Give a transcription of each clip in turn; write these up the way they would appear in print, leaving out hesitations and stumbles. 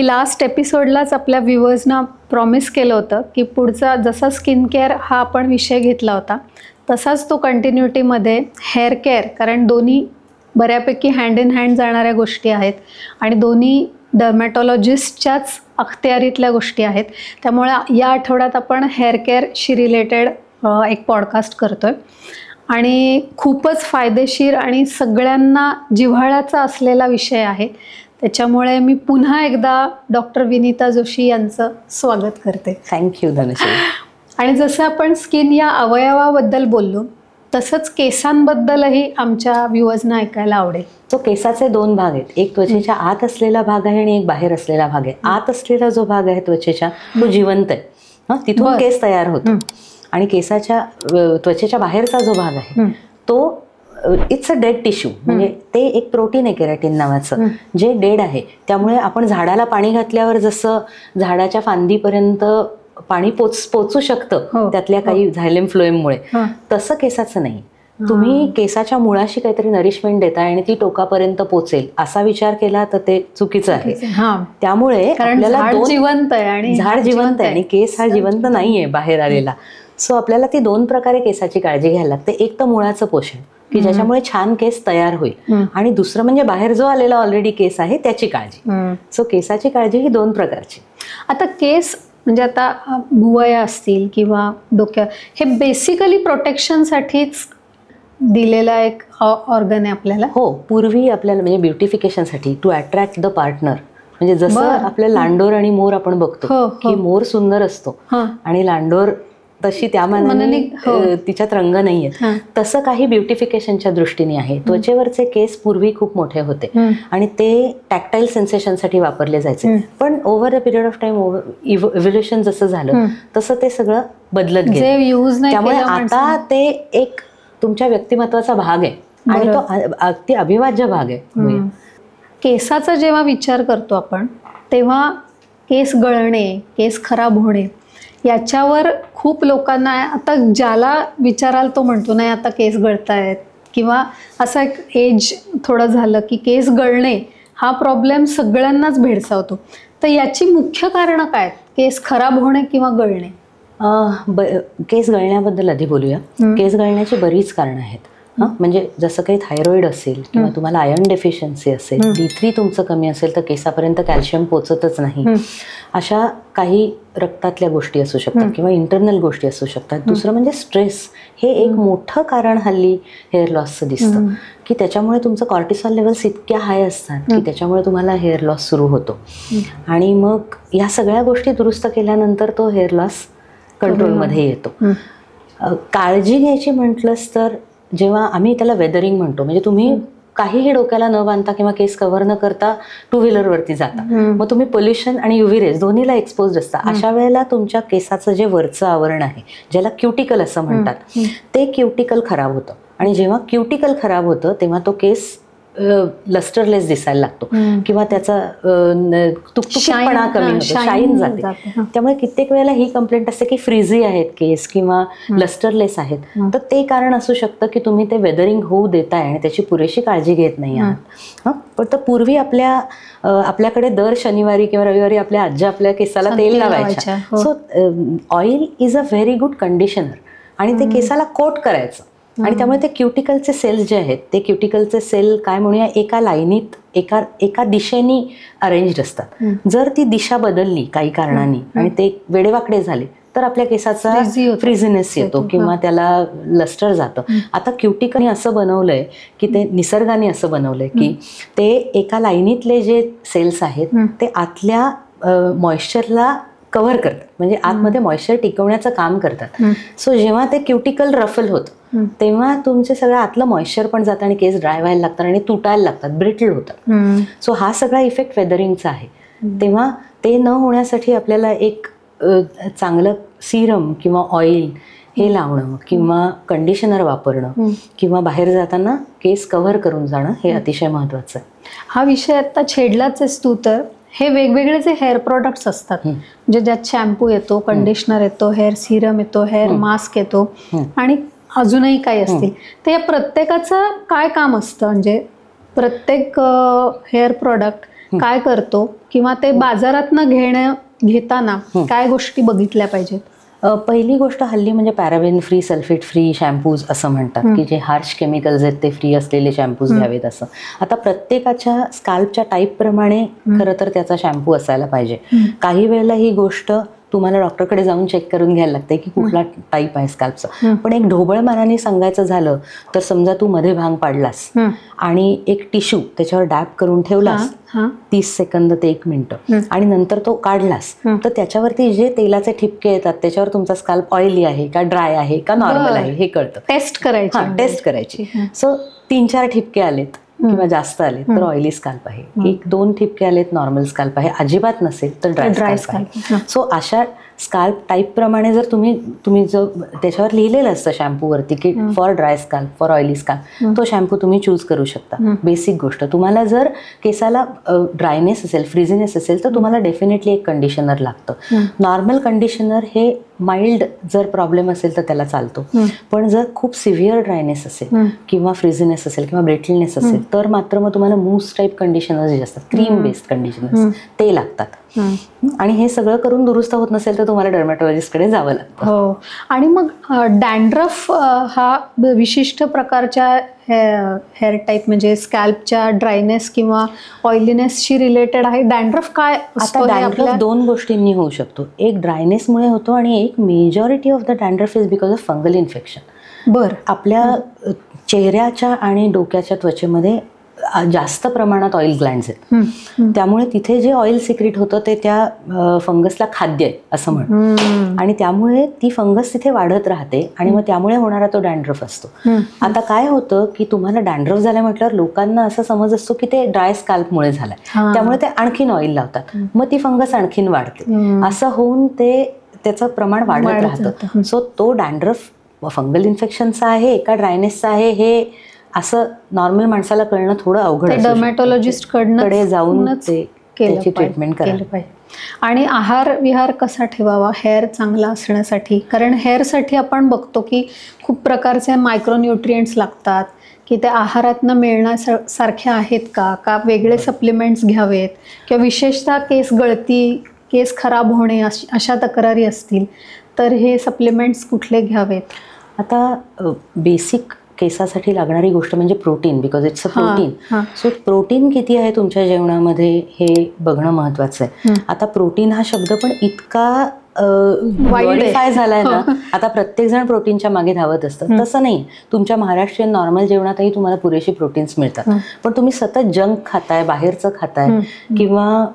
मी last एपिसोडलाच आपल्या व्ह्युअर्सना promise केलं होतं की पुढचा जसा स्किन केअर हा आपण विषय घेतला होता तसाच तो कंटिन्युटीमध्ये हेअर केअर, कारण दोन्ही बऱ्यापैकी हँड इन हँड जाणाऱ्या गोष्टी आहेत आणि दोन्ही डर्मॅटॉलॉजिस्टच्याच अखत्यारीतल्या गोष्टी आहेत. त्यामुळे या आठवड्यात आपण हेअर केअरशी रिलेटेड एक पॉडकास्ट करतो आहे आणि खूपच फायदेशीर आणि सगळ्यांना जिव्हाळ्याचा असलेला विषय आहे. त्याच्यामुळे मी पुन्हा एकदा डॉक्टर विनीता जोशी यांचं स्वागत करते. थँक्यू धनश्री. आणि जसं आपण स्किन या अवयवाबद्दल बोललो तसंच केसांबद्दलही आमच्या व्ह्युअर्सना ऐकायला आवडेल. तो केसाचे दोन भाग आहेत, एक त्वचेच्या आत असलेला भाग आहे आणि एक बाहेर असलेला भाग आहे. आत असलेला जो भाग आहे त्वचेच्या तो जिवंत आहे, तिथून केस तयार होतो. आणि केसाच्या त्वचेच्या बाहेरचा जो भाग आहे तो इट्स अ डेड टिश्यू, म्हणजे ते एक प्रोटीन आहे केराटिन नावाचं जे डेड आहे. त्यामुळे आपण झाडाला पाणी घातल्यावर जसं झाडाच्या फांदीपर्यंत पाणी पोचू शकतं त्यातल्या काही झायलेम फ्लोएममुळे, तसं केसाचं नाही. तुम्ही केसाच्या मुळाशी काहीतरी नरिशमेंट देताय आणि ती टोकापर्यंत पोचेल असा विचार केला तर ते चुकीचं आहे. त्यामुळे आपल्याला झाड जिवंत आहे आणि केस हा जिवंत नाहीये बाहेर आलेला. सो आपल्याला ती दोन प्रकारे केसाची काळजी घ्यायला लागते. एक तर मुळाचं पोषण की ज्याच्यामुळे छान केस तयार होईल, आणि दुसरं म्हणजे बाहेर जो आलेला ऑलरेडी केस आहे त्याची काळजी. सो केसाची काळजी ही दोन प्रकारची. आता केस म्हणजे आता भुवया असतील किंवा डोक्या, हे बेसिकली प्रोटेक्शनसाठीच दिलेला एक ऑर्गन आहे आपल्याला. हो, पूर्वी आपल्याला म्हणजे ब्युटिफिकेशनसाठी, टू अट्रॅक्ट द पार्टनर. म्हणजे जसं आपल्या लांडोर आणि मोर आपण बघतो की मोर सुंदर असतो आणि लांडोर तशी त्या मानाने तिच्यात रंग नाहीये, तसं काही ब्युटिफिकेशनच्या दृष्टीने आहे. त्वचेवरचे केस पूर्वी खूप मोठे होते आणि ते टॅक्टाईल सेन्सेशनसाठी वापरले जायचे. पण over the period of time evolution जसं झालं तसं ते सगळं बदलत गेलं. त्यामुळे आता ते एक तुमच्या व्यक्तिमत्वाचा भाग आहे आणि तो अगदी अविभाज्य भाग आहे. केसाचा जेव्हा विचार करतो आपण तेव्हा केस गळणे, केस खराब होणे याच्यावर खूप लोकांना, आता ज्याला विचाराल तो म्हणतो नाही आता केस गळतायत, किंवा असा एक एज थोडं झालं की केस गळणे हा प्रॉब्लेम सगळ्यांनाच भेडसावतो. तर याची मुख्य कारणं काय, केस खराब होणे किंवा गळणे? केस गळण्याबद्दल आधी बोलूया. केस गळण्याची बरीच कारणं आहेत. म्हणजे जसं काही थायरॉइड असेल किंवा तुम्हाला आयर्न डेफिशियन्सी असेल, D3 तुमचं कमी असेल तर केसापर्यंत कॅल्शियम पोचतच नाही, अशा काही रक्तातल्या गोष्टी असू शकतात किंवा इंटरनल गोष्टी असू शकतात. दुसरं म्हणजे स्ट्रेस, हे एक मोठं कारण हल्ली हेअर लॉसचं दिसतं की त्याच्यामुळे तुमचं कॉर्टिसॉल लेवल्स इतक्या हाय असतात की त्याच्यामुळे तुम्हाला हेअर लॉस सुरू होतो. आणि मग या सगळ्या गोष्टी दुरुस्त केल्यानंतर तो हेअर लॉस कंट्रोलमध्ये येतो. काळजी घ्यायची म्हटलंच तर जेव्हा आम्ही त्याला वेदरिंग म्हणतो, म्हणजे तुम्ही काहीही डोक्याला न बांधता किंवा केस कव्हर न करता टू व्हीलरवरती जाता, मग तुम्ही पोल्युशन आणि युव्ही रेज दोन्हीला एक्सपोज असता. अशा वेळेला तुमच्या केसाचं जे वरचं आवरण आहे, ज्याला क्युटिकल असं म्हणतात, ते क्युटिकल खराब होतं. आणि जेव्हा क्युटिकल खराब होतं तेव्हा तो केस लस्टरलेस दिसायला लागतो किंवा त्याचा तुकतुकीतपणा कमी होतो, शाईन जाते. त्यामुळे कित्येक वेळेला ही कंप्लेंट असते की फ्रीझी आहेत केस किंवा लस्टरलेस आहेत. तर ते कारण असू शकतं की तुम्ही ते वेदरिंग होऊ देताय आणि त्याची पुरेशी काळजी घेत नाही आहात. पण तर पूर्वी आपल्याकडे दर शनिवारी किंवा रविवारी आपल्या आज्या आपल्या केसाला तेल लावायच्या. So oil is a very good conditioner आणि ते केसाला कोट करायचं. आणि त्यामुळे ते क्युटिकलचे सेल्स जे आहेत ते क्युटिकलचे सेल काय म्हणूया, एका लाईनीत एका दिशेने अरेंज्ड असतात. जर ती दिशा बदलली काही कारणाने आणि ते वेडेवाकडे झाले तर आपल्या केसाचा फ्रीझीनेस येतो किंवा त्याला लस्टर जातं. आता क्युटिकलने असं बनवलंय की ते निसर्गाने असं बनवलंय की ते एका लाईनीतले जे सेल्स आहेत ते आतल्या मॉइश्चरला कव्हर करतात, म्हणजे आतमध्ये मॉइश्चर टिकवण्याचं काम करतात. सो जेव्हा ते क्युटिकल रफल होतं तेव्हा तुमचे सगळं आतलं मॉइश्चर पण जातं आणि केस ड्राय व्हायला लागतात आणि तुटायला लागतात, ब्रिटल होतात. सो हा सगळा इफेक्ट वेदरिंगचा आहे. तेव्हा ते न होण्यासाठी आपल्याला एक चांगलं सिरम किंवा ऑइल हे लावणं किंवा कंडिशनर वापरणं किंवा बाहेर जाताना केस कव्हर करून जाणं हे अतिशय महत्त्वाचं आहे. हा विषय आता छेडलाच आहेस तू, तर हे वेगवेगळे जे हेअर प्रॉडक्ट्स असतात, म्हणजे ज्यात शॅम्पू येतो, कंडिशनर येतो, हेअर सिरम येतो, हेअर मास्क येतो आणि अजूनही काही असतील, तर या प्रत्येकाचं काय काम असतं? म्हणजे प्रत्येक हेअर प्रॉडक्ट काय करतो किंवा ते बाजारातनं घेताना काय गोष्टी बघितल्या पाहिजेत? पहिली गोष्ट हल्ली म्हणजे पॅराबेन फ्री, सल्फेट फ्री शॅम्पूज असं म्हणतात की जे हार्श केमिकल्स आहेत ते फ्री असलेले शॅम्पूज घ्यावेत असं. आता प्रत्येकाच्या स्काल्पच्या टाईपप्रमाणे खरं तर त्याचा शॅम्पू असायला पाहिजे. काही वेळेला ही गोष्ट तुम्हाला डॉक्टरकडे जाऊन चेक करून घ्यायला लागते की कुठला टाईप आहे स्काल्पचा. पण एक ढोबळ मनाने सांगायचं झालं तर समजा तू मध्ये भांग पाडलास आणि एक टिश्यू त्याच्यावर डॅब करून ठेवलास 30 सेकंद ते 1 मिनिट आणि नंतर तो काढलास तर त्याच्यावरती जे तेलाचे ठिपके येतात त्याच्यावर तुमचा स्काल्प ऑइली आहे का ड्राय आहे का नॉर्मल आहे हे कळतं. टेस्ट करायची. सो 3-4 ठिपके आलेत किंवा जास्त आले तर ऑइली स्काल्प आहे, 1-2 ठिपके आलेत नॉर्मल स्काल्प आहे, अजिबात नसेल तर ड्राय स्काल्प आहे. सो अशा स्काल्प टाईप प्रमाणे जर तुम्ही जो त्याच्यावर लिहिलेलं असतं शॅम्पूवरती की for dry scalp, for oily scalp, तो शॅम्पू तुम्ही चूज करू शकता. बेसिक गोष्ट. तुम्हाला जर केसाला ड्रायनेस असेल, फ्रिझीनेस असेल तर तुम्हाला डेफिनेटली एक कंडिशनर लागतं. नॉर्मल कंडिशनर हे माइल्ड जर प्रॉब्लेम असेल तर त्याला चालतो. पण जर खूप सिव्हिअर ड्रायनेस असेल किंवा फ्रिझीनेस असेल किंवा ब्रेटलनेस असेल तर मात्र मग तुम्हाला मूस टाईप कंडिशनर्स जे असतात, क्रीम बेस्ड कंडिशनर्स, ते लागतात. आणि हे सगळं करून दुरुस्त होत नसेल तर तुम्हाला डर्मॅटॉलॉजिस्टकडे जावं लागतं. हो. आणि मग डॅन्ड्रफ हा विशिष्ट प्रकारच्या हेअर टाईप म्हणजे स्कॅल्पच्या ड्रायनेस किंवा ऑइलीनेसशी रिलेटेड आहे. डॅन्ड्रफ काय आता डॅन्ड्रफ 2 गोष्टींनी होऊ शकतो. एक ड्रायनेसमुळे होतो आणि एक majority of the dandruff is because of fungal infection. आपल्या चेहऱ्याच्या आणि डोक्याच्या त्वचेमध्ये जास्त प्रमाणात ऑइल ग्लँड्स आहेत. त्यामुळे तिथे जे ऑइल सिक्रेट होतं ते त्या फंगसला खाद्य आहे असं म्हण, आणि त्यामुळे ती फंगस तिथे वाढत राहते आणि मग त्यामुळे होणारा तो डॅन्ड्रफ असतो. आता काय होतं की तुम्हाला डॅन्ड्रफ झालं म्हटल्यावर लोकांना असा समज असतो की ते ड्राय स्काल्पमुळे झालाय, त्यामुळे ते आणखीन ऑइल लावतात, मग ती फंगस आणखीन वाढते. असं होऊन ते त्याचं प्रमाण वाढत राहतं. सो तो डॅन्ड्रफ फंगल इन्फेक्शनचा आहे का ड्रायनेसचा आहे हे असं नॉर्मल माणसाला कळणं थोडं अवघड आहे. डर्मॅटॉलॉजिस्ट कडे जाऊन त्याची ट्रीटमेंट करायला पाहिजे. आणि आहार विहार कसा ठेवावा हेअर चांगला असण्यासाठी? कारण हेअरसाठी आपण बघतो की खूप प्रकारचे मायक्रोन्यूट्रिएंट्स लागतात की ते आहारातनं मिळण्यासारखे आहेत का वेगळे सप्लिमेंट्स घ्यावेत किंवा विशेषतः केस गळती, केस खराब होणे अशा तक्रारी असतील तर हे सप्लिमेंट्स कुठले घ्यावेत? आता बेसिक केसासाठी लागणारी गोष्ट म्हणजे protein, because it's a protein. So protein किती आहे तुमच्या जेवणामध्ये हे बघणं महत्वाचं आहे. आता प्रोटीन हा शब्द पण इतका वाईडफाय झालाय ना, आता प्रत्येक जण प्रोटीनच्या मागे धावत असतं. तसं नाही. तुमच्या महाराष्ट्रीयन नॉर्मल जेवणातही तुम्हाला पुरेशी प्रोटीन्स मिळतात. पण तुम्ही सतत जंक खाताय, बाहेरचं खाताय किंवा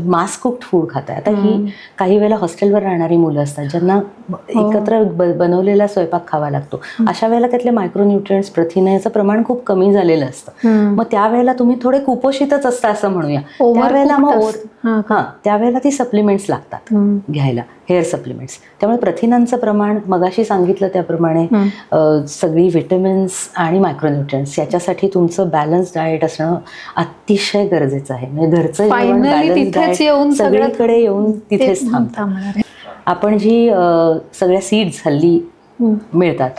मास कुक्ड फूड खाताय. आता ही काही वेळेला हॉस्टेलवर राहणारी मुलं असतात ज्यांना एकत्र बनवलेला स्वयंपाक खावा लागतो. अशा वेळेला त्यातले मायक्रोन्यूट्रिएंट्स, प्रथिने याचं प्रमाण खूप कमी झालेलं असतं. मग त्यावेळेला तुम्ही थोडे कुपोषितच असता असं म्हणूया. त्यावेळेला मग त्यावेळेला ती सप्लिमेंट्स लागतात घ्यायला, हेअर सप्लिमेंट्स. त्यामुळे प्रथिनांचं प्रमाण मगाशी सांगितलं त्याप्रमाणे सगळी व्हिटॅमिन्स आणि मायक्रोन्यूट्रिएंट्स याच्यासाठी तुमचं बॅलन्स डाएट असणं अतिशय गरजेचं आहे. म्हणजे घरचं जेवण सगळीकडे येऊन तिथेच थांबतं. आपण जी सगळ्या सीड्स हल्ली मिळतात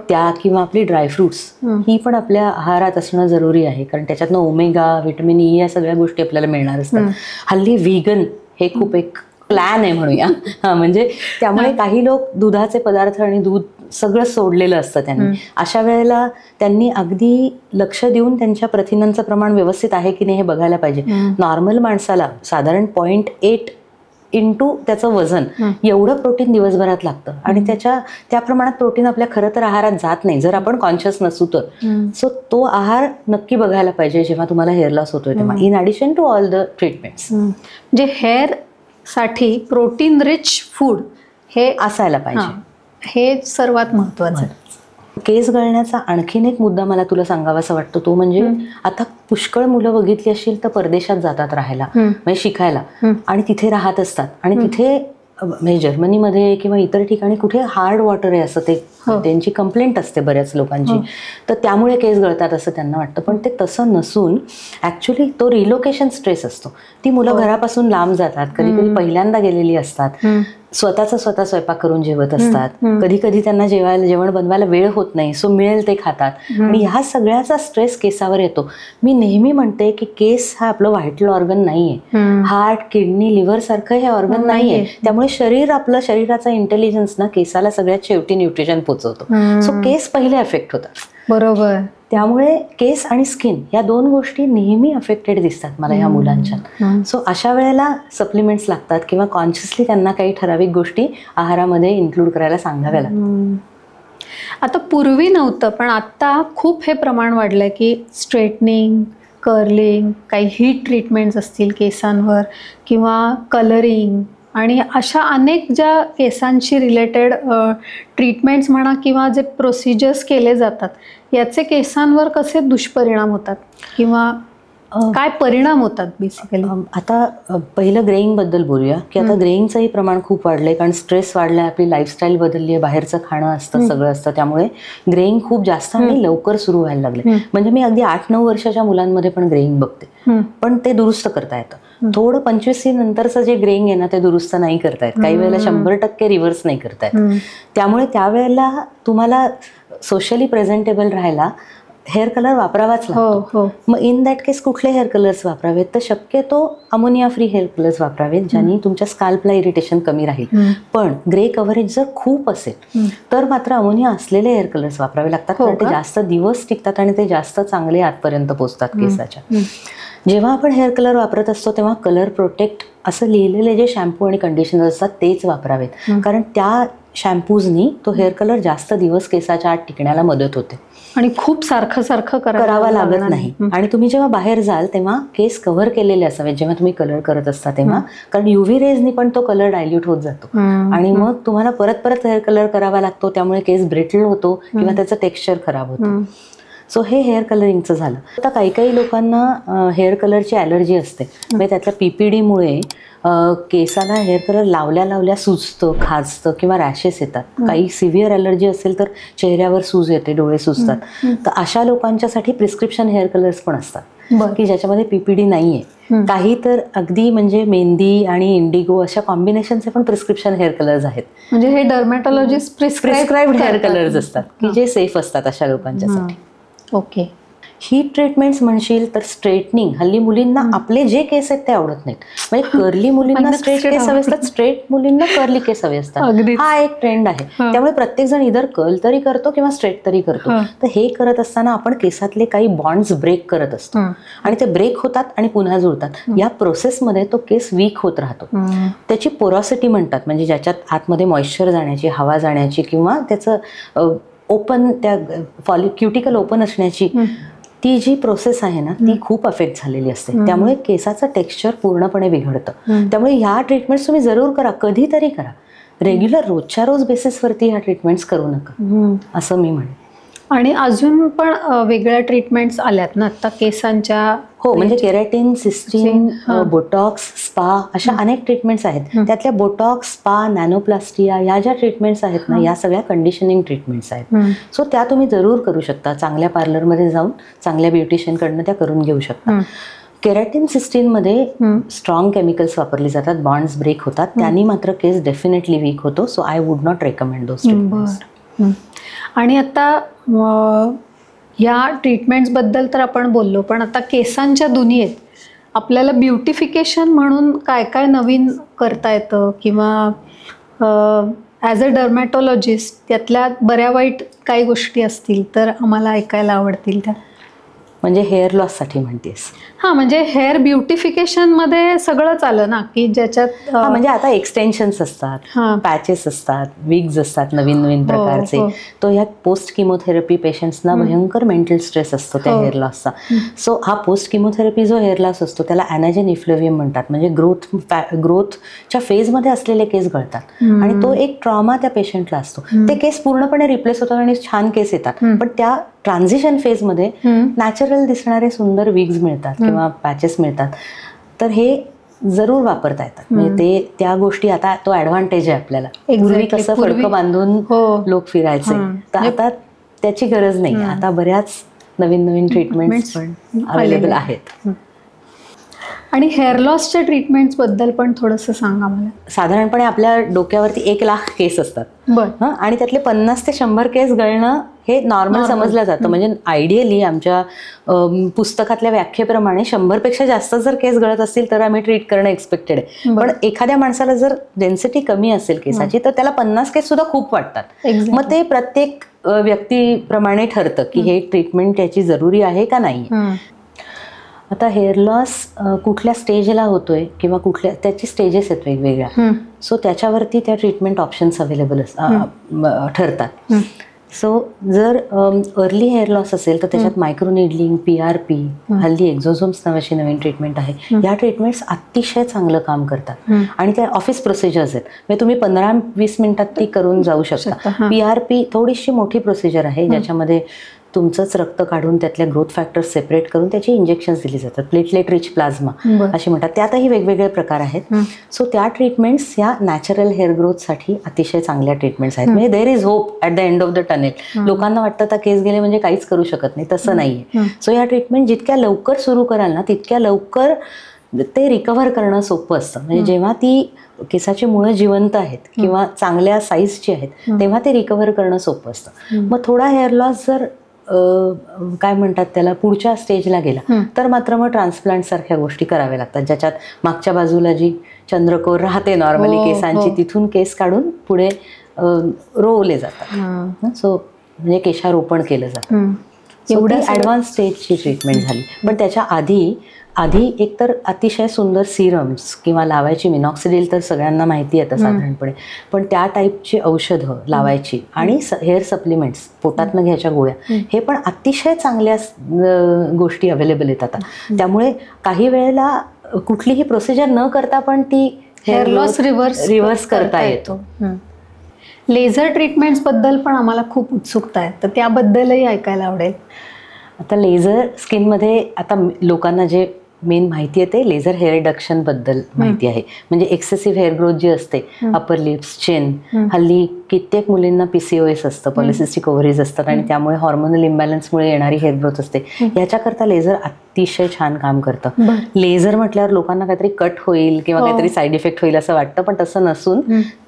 त्या किंवा आपली ड्रायफ्रुट्स ही पण आपल्या आहारात असणं जरुरी आहे. कारण त्याच्यातनं ओमेगा, व्हिटॅमिन ई या सगळ्या गोष्टी आपल्याला मिळणार असतात. हल्ली व्हीगन हे खूप एक प्लॅन आहे म्हणूया. म्हणजे त्यामुळे काही लोक दुधाचे पदार्थ आणि दूध सगळं सोडलेलं असतं त्यांनी. अशा वेळेला त्यांनी अगदी लक्ष देऊन त्यांच्या प्रथिनांचं प्रमाण व्यवस्थित आहे की नाही हे बघायला पाहिजे. नॉर्मल माणसाला साधारण 0.8 इंटू त्याचं वजन एवढं प्रोटीन दिवसभरात लागतं आणि त्या प्रमाणात प्रोटीन आपल्या खरं तर आहारात जात नाही जर आपण कॉन्शियस नसू तर. सो तो आहार नक्की बघायला पाहिजे जेव्हा तुम्हाला हेअर लॉस होतोय तेव्हा, in addition to all the treatments. म्हणजे हेअर साठी प्रोटीन रिच फूड हे असायला पाहिजे, हे सर्वात महत्वाचं. केस गळण्याचा आणखीन एक मुद्दा मला तुला सांगावासा वाटतो तो म्हणजे आता पुष्कळ मुलं बघितली असतील तर परदेशात जातात राहायला, म्हणजे शिकायला, आणि तिथे राहत असतात आणि तिथे म्हणजे जर्मनीमध्ये किंवा इतर ठिकाणी कुठे हार्ड वॉटर आहे असं ते त्यांची कंप्लेंट असते बऱ्याच लोकांची. तर त्यामुळे केस गळतात असं त्यांना वाटतं, पण ते तसं नसून ऍक्च्युली तो रिलोकेशन स्ट्रेस असतो. ती मुलं घरापासून लांब जातात, कधी कधी पहिल्यांदा गेलेली असतात, स्वतः स्वयंपाक करून जेवत असतात. कधी कधी त्यांना जेवण बनवायला वेळ होत नाही, सो मिळेल ते खातात. आणि ह्या सगळ्याचा स्ट्रेस केसावर येतो. मी नेहमी म्हणते की केस हा आपलं व्हायटल ऑर्गन नाहीये. हार्ट, किडनी, लिव्हर सारखं हे ऑर्गन नाहीये. त्यामुळे शरीराचा इंटेलिजन्स ना केसाला सगळ्यात शेवटी न्यूट्रिशन पोहोचवतो. सो केस पहिले अफेक्ट होतात. बरोबर. त्यामुळे केस आणि स्किन या दोन गोष्टी नेहमी अफेक्टेड दिसतात मला ह्या मुलांच्या. सो अशा वेळेला सप्लिमेंट्स लागतात किंवा कॉन्शियसली त्यांना काही ठराविक गोष्टी आहारामध्ये इन्क्लूड करायला सांगाव्या लागतात. आता पूर्वी नव्हतं, पण आता खूप हे प्रमाण वाढलंय की स्ट्रेटनिंग, कर्लिंग, काही हीट ट्रीटमेंट्स असतील केसांवर किंवा कलरिंग आणि अशा अनेक ज्या केसांशी रिलेटेड ट्रीटमेंट्स म्हणा किंवा जे प्रोसिजर्स केले जातात, याचे केसांवर कसे दुष्परिणाम होतात किंवा काय परिणाम होतात बेसिकली? आता पहिलं ग्रेइंगबद्दल बोलूया की आता ग्रेइंगचंही प्रमाण खूप वाढलंय, कारण स्ट्रेस वाढलाय, आपली लाईफस्टाईल बदलली आहे, बाहेरचं खाणं असतं, सगळं असतं. त्यामुळे ग्रेइंग खूप जास्त आणि लवकर सुरू व्हायला लागले. म्हणजे मी अगदी 8-9 वर्षाच्या मुलांमध्ये पण ग्रेइंग बघते, पण ते दुरुस्त करता येतं. थोडं 25 नंतरचं जे ग्रेइंग आहे ना ते दुरुस्त नाही करता येत, काही वेळेला 100% रिव्हर्स नाही करता येत. त्यामुळे त्यावेळेला तुम्हाला सोशली प्रेझेंटेबल राहायला हेअर कलर वापरावाच लागतो. मग इन दॅट केस कुठले हेअर कलर्स वापरावेत? तर शक्यतो अमोनिया फ्री हेअर कलर्स वापरावेत, ज्यांनी तुमच्या स्काल्पला इरिटेशन कमी राहील. पण ग्रे कव्हरेज जर खूप असेल तर मात्र अमोनिया असलेले हेअर कलर्स वापरावे लागतात, कारण ते जास्त दिवस टिकतात आणि ते जास्त चांगले आतपर्यंत पोहोचतात केसाच्या. जेव्हा आपण हेअर कलर वापरत असतो तेव्हा कलर प्रोटेक्ट असं लिहिलेले जे शॅम्पू आणि कंडिशनर असतात तेच वापरावेत, कारण त्या शॅम्पूजनी तो हेअर कलर जास्त दिवस केसाच्या आत टिकण्याला मदत होते आणि खूप सारखं करावं लागत नाही. आणि तुम्ही जेव्हा बाहेर जाल तेव्हा केस कव्हर केलेले असावेत जेव्हा तुम्ही कलर करत असता तेव्हा, कारण UV रेजनी पण तो कलर डायल्यूट होत जातो आणि मग तुम्हाला परत हेअर कलर करावा लागतो. त्यामुळे केस ब्रिटल होतो किंवा त्याचं टेक्स्चर खराब होतं. सो हे हेअर कलरिंगचं झालं. आता काही लोकांना हेअर कलरची ॲलर्जी असते, म्हणजे त्यातल्या PPDमुळे केसाला हेअर कलर लावल्या सुजतं, खाजतं किंवा रॅशेस येतात. काही सिव्हिअर ॲलर्जी असेल तर चेहऱ्यावर सूज येते, डोळे सुजतात. तर अशा लोकांच्यासाठी प्रिस्क्रिप्शन हेअर कलर्स पण असतात की ज्याच्यामध्ये PPD नाहीये. काही तर अगदी म्हणजे मेहंदी आणि इंडिगो अशा कॉम्बिनेशनचे पण प्रिस्क्रिप्शन हेअर कलर्स आहेत. म्हणजे हे डर्मॅटॉलॉजिस्ट प्रिस्क्राइब्ड हेअर कलर्स असतात की जे सेफ असतात अशा लोकांच्यासाठी. ओके. हीट ट्रीटमेंट्स म्हणशील तर स्ट्रेटनिंग, हल्ली मुलींना आपले जे केस आहेत ते आवडत नाहीत. म्हणजे कर्ली मुलींना स्ट्रेट केस हवे असतात, स्ट्रेट मुलींना कर्ली केस हवे असतात. हा एक ट्रेंड आहे. त्यामुळे प्रत्येक जण इधर कर्ल तरी करतो किंवा स्ट्रेट तरी करतो. तर हे करत असताना आपण केसातले काही बॉन्ड्स ब्रेक करत असतो आणि ते ब्रेक होतात आणि पुन्हा जुळतात. या प्रोसेसमध्ये तो केस वीक होत राहतो. त्याची पोरॉसिटी म्हणतात, म्हणजे ज्याच्यात आतमध्ये मॉइश्चर जाण्याची, हवा जाण्याची किंवा त्याचं ओपन, त्या क्युटिकल ओपन असण्याची ती जी प्रोसेस आहे ना ती खूप अफेक्ट झालेली असते. त्यामुळे केसाचं टेक्स्चर पूर्णपणे बिघडतं. त्यामुळे ह्या ट्रीटमेंट्स तुम्ही जरूर करा, कधीतरी करा. रेग्युलर रोजच्या रोज बेसिसवरती ह्या ट्रीटमेंट्स करू नका असं मी म्हणेन. आणि अजून पण वेगळ्या ट्रीटमेंट्स आल्यात ना आता केसांच्या? हो, म्हणजे केराटिन, सिस्टीन, बोटॉक्स, स्पा अशा अनेक ट्रीटमेंट्स आहेत. त्यातल्या बोटॉक्स, स्पा, नॅनोप्लास्टिया या ज्या ट्रीटमेंट्स आहेत ना या सगळ्या कंडिशनिंग ट्रीटमेंट्स आहेत. सो त्या तुम्ही जरूर करू शकता. चांगल्या पार्लरमध्ये जाऊन चांगल्या ब्युटिशियनकडनं त्या करून घेऊ शकता. केराटिन सिस्टीनमध्ये स्ट्रॉंग केमिकल्स वापरली जातात, बॉन्ड्स ब्रेक होतात, त्यांनी मात्र केस डेफिनेटली वीक होतो. So I would not recommend those treatments. आणि आता ह्या ट्रीटमेंट्सबद्दल तर आपण बोललो, पण आता केसांच्या दुनियेत आपल्याला ब्युटिफिकेशन म्हणून काय काय नवीन करता येतं किंवा ॲज अ डर्मॅटॉलॉजिस्ट त्यातल्या बऱ्या वाईट काही गोष्टी असतील तर आम्हाला ऐकायला आवडतील त्या. म्हणजे हेअर लॉससाठी म्हणतेस? हां, म्हणजे हेअर ब्युटिफिकेशनमध्ये सगळंच आलं ना की ज्याच्यात म्हणजे आता एक्सटेन्शन्स असतात, पॅचेस असतात, विग्स असतात नवीन प्रकारचे. तो ह्या पोस्ट किमोथेरपी पेशंट्सना भयंकर मेंटल स्ट्रेस असतो त्या हेअर लॉसचा. सो हा पोस्ट किमोथेरपी जो हेअर लॉस असतो त्याला ॲनाजेन इफ्लेवियम म्हणतात. म्हणजे ग्रोथच्या फेजमध्ये असलेले केस गळतात आणि तो एक ट्रॉमा त्या पेशंटला असतो. ते केस पूर्णपणे रिप्लेस होतात आणि छान केस येतात, पण त्या ट्रान्झिशन फेजमध्ये नॅचरल दिसणारे सुंदर विग्स मिळतात किंवा पॅचेस मिळतात. तर हे जरूर वापरता येतात. म्हणजे ते त्या गोष्टी आता तो ॲडव्हान्टेज आहे आपल्याला. पूर्वी कसं फडकं बांधून लोक फिरायचे, तर आता त्याची गरज नाही. आता बऱ्याच नवीन ट्रीटमेंट्स पण अवेलेबल आहेत. आणि हेअर लॉसच्या ट्रीटमेंट्सबद्दल पण थोडंसं सांगा मला. साधारणपणे आपल्या डोक्यावरती 1,00,000 केस असतात. बरं. आणि त्यातले 50 ते 100 केस गळणं हे नॉर्मल समजलं जातं. म्हणजे आयडियली आमच्या पुस्तकातल्या व्याख्येप्रमाणे 100पेक्षा जास्त जर केस गळत असतील तर आम्ही ट्रीट करणं एक्सपेक्टेड आहे. पण एखाद्या माणसाला जर डेन्सिटी कमी असेल केसाची तर त्याला 50 केस सुद्धा खूप वाटतात. मग ते प्रत्येक व्यक्तीप्रमाणे ठरतं की हे ट्रीटमेंट त्याची जरुरी आहे का नाही. आता हेअर लॉस कुठल्या स्टेजला होतोय किंवा कुठल्या त्याची स्टेजेस आहेत वेगवेगळ्या. सो त्याच्यावरती त्या ट्रीटमेंट ऑप्शन्स अवेलेबल ठरतात. सो जर अर्ली हेअर लॉस असेल तर त्याच्यात मायक्रोनिडलिंग, PRP, हल्ली एक्झोझोम्स नावाची नवीन ट्रीटमेंट आहे. या ट्रीटमेंट्स अतिशय चांगलं काम करतात आणि त्या ऑफिस प्रोसिजर्स आहेत. म्हणजे तुम्ही 15-20 मिनिटात ती करून जाऊ शकता. PRP थोडीशी मोठी प्रोसिजर आहे ज्याच्यामध्ये तुमचंच रक्त काढून त्यातल्या ग्रोथ फॅक्टर्स सेपरेट करून त्याची इंजेक्शन्स दिली जातात. प्लेटलेट रिच प्लाझ्मा अशी म्हणतात. त्यातही वेगवेगळे प्रकार आहेत. सो त्या ट्रीटमेंट्स ह्या नॅचरल हेअर ग्रोथसाठी अतिशय चांगल्या ट्रीटमेंट्स आहेत. म्हणजे there is hope at the end of the tunnel. लोकांना वाटतं आता केस गेले म्हणजे काहीच करू शकत नाही, तसं नाहीये. सो ह्या ट्रीटमेंट जितक्या लवकर सुरू कराल ना तितक्या लवकर ते रिकव्हर करणं सोपं असतं. म्हणजे जेव्हा ती केसाची मुळं जिवंत आहेत किंवा चांगल्या साईजची आहेत तेव्हा ते रिकव्हर करणं सोपं असतं. मग थोडा हेअर लॉस जर काय म्हणतात त्याला पुढच्या स्टेजला गेला तर मात्र मग ट्रान्सप्लांट सारख्या गोष्टी कराव्या लागतात, ज्याच्यात मागच्या बाजूला जी चंद्रकोर राहते नॉर्मली केसांची तिथून केस काढून पुढे रोवले जातात. सो म्हणजे केशारोपण केलं जातं. एवढी ॲडव्हान्स स्टेजची ट्रीटमेंट झाली. पण त्याच्या आधी एकतर अतिशय सुंदर सिरम्स किंवा लावायची मिनॉक्सिडिल तर सगळ्यांना माहिती आहे साधारणपणे, पण त्या टाईपची औषधं लावायची आणि हेअर सप्लिमेंट्स पोटातनं घ्यायच्या गोळ्या हे पण अतिशय चांगल्या गोष्टी अवेलेबल आहेत आता. त्यामुळे काही वेळेला कुठलीही प्रोसिजर न करता पण ती हेअर लॉस रिव्हर्स करता येतो. लेझर ट्रीटमेंट्सबद्दल पण आम्हाला खूप उत्सुकता आहे, तर त्याबद्दलही ऐकायला आवडेल. आता लेझर स्किनमध्ये आता लोकांना जे मेन माहिती आहे ते लेझर हेअर रिडक्शन बद्दल माहिती आहे. म्हणजे एक्सेसिव्ह हेअर ग्रोथ जी असते अपर लिप्स, चिन, हल्ली कित्येक मुलींना PCOS असतं, पॉलिसिस्टिक ओव्हरीज असतात आणि त्यामुळे हॉर्मोनल इम्बॅलन्समुळे येणारी हेअर ग्रोथ असते. याच्याकरता लेझर अतिशय छान काम करतं. लेझर म्हटल्यावर लोकांना काहीतरी कट होईल किंवा काहीतरी साईड इफेक्ट होईल असं वाटतं, पण तसं नसून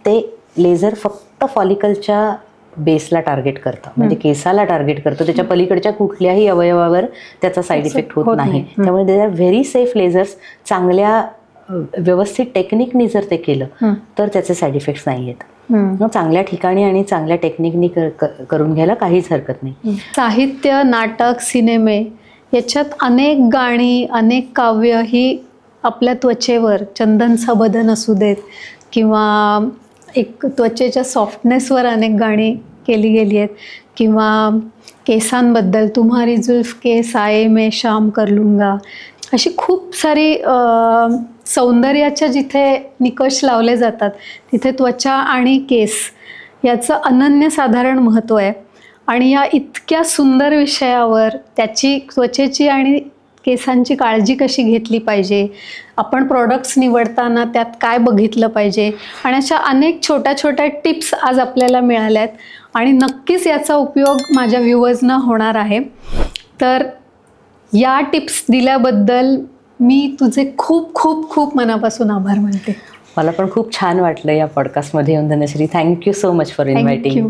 ते लेझर फक्त फॉलिकलच्या बेसला टार्गेट करतं, म्हणजे केसाला टार्गेट करतं. त्याच्या पलीकडच्या कुठल्याही अवयवावर त्याचा साईड इफेक्ट होत नाही. त्यामुळे they are very safe lasers. चांगल्या व्यवस्थित टेक्निकनी जर ते केलं तर त्याचे साईड इफेक्ट्स नाही आहेत. चांगल्या ठिकाणी आणि चांगल्या टेक्निकनी करून घ्यायला काहीच हरकत नाही. साहित्य, नाटक, सिनेमे याच्यात अनेक गाणी, अनेक काव्य ही आपल्या त्वचेवर चंदन सबदन असू देत किंवा एक त्वचेच्या सॉफ्टनेसवर अनेक गाणी केली गेली आहेत किंवा केसांबद्दल तुम्हारी जुल्फ के साये में शाम कर लूंगा, अशी खूप सारी सौंदर्याच्या जिथे निकष लावले जातात तिथे त्वचा आणि केस याचं अनन्यसाधारण महत्त्व आहे. आणि या इतक्या सुंदर विषयावर त्याची त्वचेची आणि केसांची काळजी कशी घेतली पाहिजे, आपण प्रॉडक्ट्स निवडताना त्यात काय बघितलं पाहिजे आणि अशा अनेक छोट्या छोट्या टिप्स आज आपल्याला मिळाल्यात आणि नक्कीच याचा उपयोग माझ्या व्ह्यूअर्सना होणार आहे. तर या टिप्स दिल्याबद्दल मी तुझे खूप खूप खूप मनापासून आभार मानते. मला पण खूप छान वाटलं या पॉडकास्टमध्ये येऊन Dhanashree. Thank you so much for inviting.